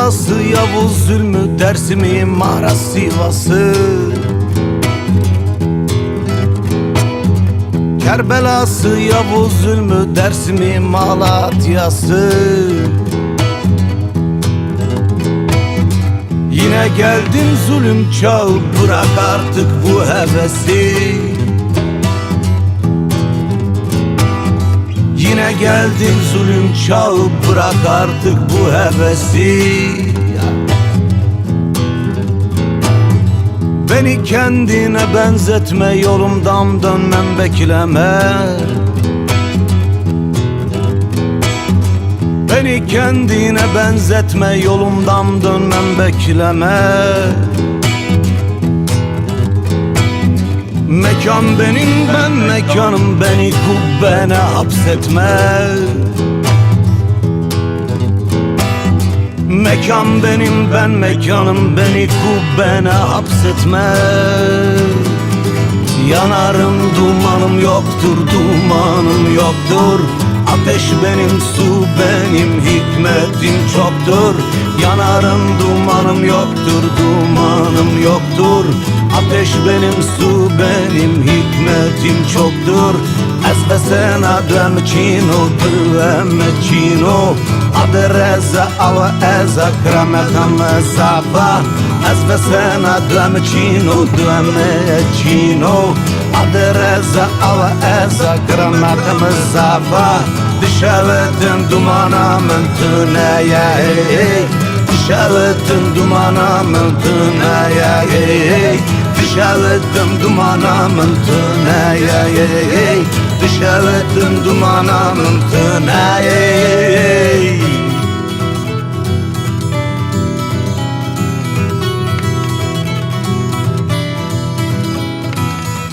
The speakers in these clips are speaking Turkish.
Kerbelası Yavuz zulmü, Dersimi Maraş Sivası. Kerbelası Yavuz zulmü, Dersimi Malatya'sı. Yine geldin zulüm çağı, bırak artık bu hevesi. Yine geldin zulüm çağı, bırak artık bu hevesi. Beni kendine benzetme, yolumdan dönmem bekleme. Beni kendine benzetme, yolumdan dönmem bekleme. Mekan benim, ben mekanım, beni kubbene hapsetme. Mekan benim, ben mekanım, beni kubbene hapsetme. Yanarım, dumanım yoktur, dumanım yoktur. Ateş benim, su benim, hikmetim çoktur. Yanarım, dumanım yoktur, dumanım yoktur. Ateş benim, su benim, hikmetim çoktur. Ez ve sen adem çino, dövem çino. Adı reza ava ez akrametam safa. Ez ve sen adem çino, dövem çino. Adı reza ava ez akrametam safa. Dışarıdın dumana mıntınaya hey. Dışarıdın dumana mıntınaya hey. Dışarıdın dumana mıntınaya hey. Dışarıdın dumana mıntınaya hey.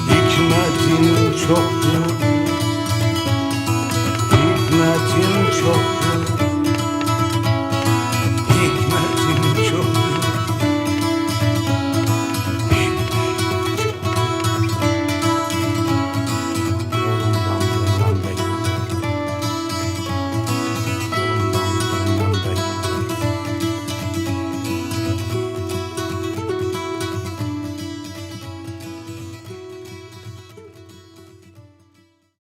Hikmetin çoktur,